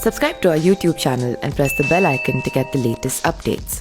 Subscribe to our YouTube channel and press the bell icon to get the latest updates.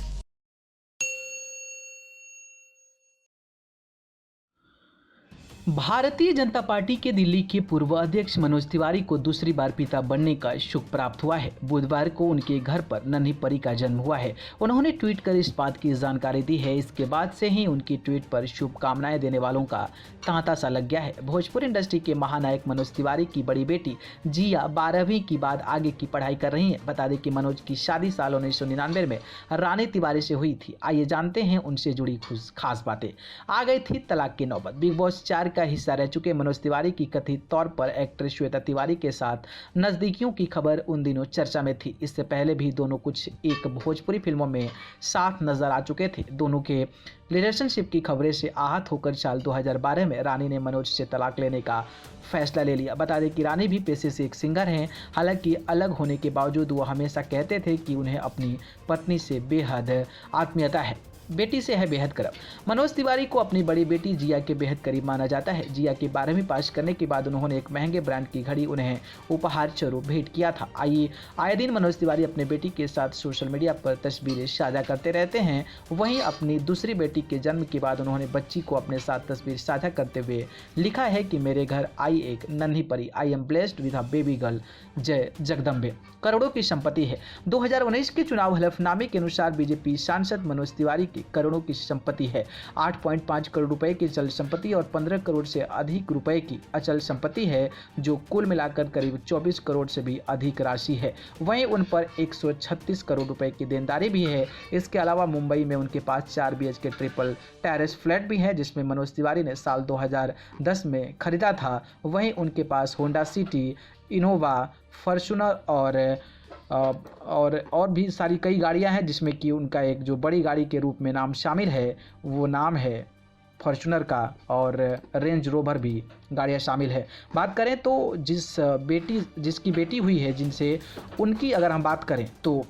Bharatiya Janata party के दिल्ली के पूर्व अध्यक्ष मनोज तिवारी को दूसरी बार पिता बनने का सुख प्राप्त हुआ है। बुधवार को उनके घर पर नन्ही परी का जन्म हुआ है। उन्होंने ट्वीट कर इस बात की जानकारी दी है। इसके बाद से ही उनकी ट्वीट पर शुभकामनाएं देने वालों का तांता सा लग गया है। भोजपुरी इंडस्ट्री के महानायक मनोज तिवारी की बड़ी बेटी जिया 12वीं की बाद आगे की पढ़ाई कर रही है। बता दें कि मनोज की शादी साल 1999 में रानी तिवारी से हुई थी। आइए जानते हैं उनसे जुड़ी खास बातें। आ गई थी तलाक की नौबत। बिग बॉस 4 का हिस्सा रह चुके मनोज तिवारी की कथित तौर पर एक्ट्रेस श्वेता तिवारी के साथ नजदीकियों की खबर उन दिनों चर्चा में थी। इससे पहले भी दोनों कुछ एक भोजपुरी फिल्मों में साथ नजर आ चुके थे। दोनों के रिलेशनशिप की खबरें से आहत होकर साल 2012 में रानी ने मनोज से तलाक लेने का फैसला ले लिया। बता दें कि रानी भी पेशे से एक सिंगर हैं। हालांकि अलग होने के बावजूद वो हमेशा कहते थे कि उन्हें अपनी पत्नी से बेहद आत्मीयता है, बेटी से है बेहद करीब। मनोज तिवारी को अपनी बड़ी बेटी जिया के बेहद करीब माना जाता है। जिया की 12वीं पास करने के बाद उन्होंने एक महंगे ब्रांड की घड़ी उन्हें उपहार स्वरूप भेंट किया था। आए दिन मनोज तिवारी अपने बेटी के साथ सोशल मीडिया पर तस्वीरें साझा करते रहते हैं। वहीं अपनी दूसरी बेटी के जन्म के बाद उन्होंने बच्ची को अपने साथ तस्वीर साझा करते हुए लिखा है कि मेरे घर आई एक नन्ही परी, I am blessed with a baby girl, जय जगदम्बे। करोड़ों की संपत्ति है। 2019 के चुनाव हलफनामे के अनुसार बीजेपी सांसद मनोज तिवारी की करोड़ों की संपत्ति है। 8.5 करोड़ रुपए की चल संपत्ति और 15 करोड़ से अधिक रुपए की अचल संपत्ति है, जो कुल मिलाकर करीब 24 करोड़ से भी अधिक राशि है। वहीं उन पर 136 करोड़ रुपए की देनदारी भी है। इसके अलावा मुंबई में उनके पास 4 BHK ट्रिपल टेरेस फ्लैट भी है, जिसमें मनोज तिवारी ने साल 2010 में खरीदा था। वहीं उनके पास होंडा सिटी, इनोवा, फॉर्च्यूनर और भी सारी कई गाड़ियां हैं, जिसमें कि उनका एक जो बड़ी गाड़ी के रूप में नाम शामिल है वो नाम है फॉर्च्यूनर का, और रेंज रोवर भी गाड़ियां शामिल है। बात करें तो जिसकी बेटी हुई है, जिनसे उनकी अगर हम बात करें तो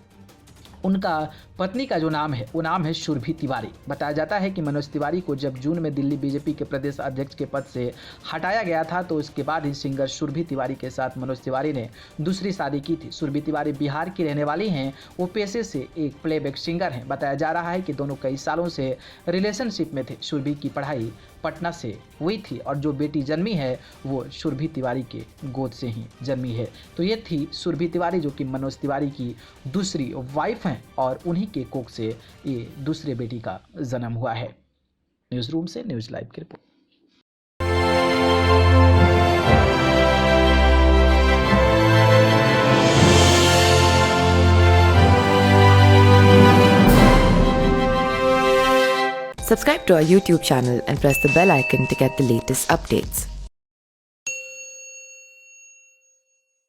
उनका पत्नी का जो नाम है वो नाम है सुरभि तिवारी। बताया जाता है कि मनोज तिवारी को जब जून में दिल्ली बीजेपी के प्रदेश अध्यक्ष के पद से हटाया गया था, तो उसके बाद ही सिंगर सुरभि तिवारी के साथ मनोज तिवारी ने दूसरी शादी की थी। सुरभि तिवारी बिहार की रहने वाली हैं। वो पेशे से एक प्लेबैक सिंगर हैं। बताया जा रहा है कि दोनों कई सालों से रिलेशनशिप में थे। सुरभि की पढ़ाई पटना से हुई थी और जो बेटी जन्मी है वो सुरभि तिवारी के गोद से ही जन्मी है। तो ये थी सुरभि तिवारी, जो कि मनोज तिवारी की दूसरी वाइफ हैं, और उन्हीं के कोख से ये दूसरे बेटी का जन्म हुआ है। न्यूज़ रूम से न्यूज़ लाइव की report. Subscribe to our YouTube channel and press the bell icon to get the latest updates.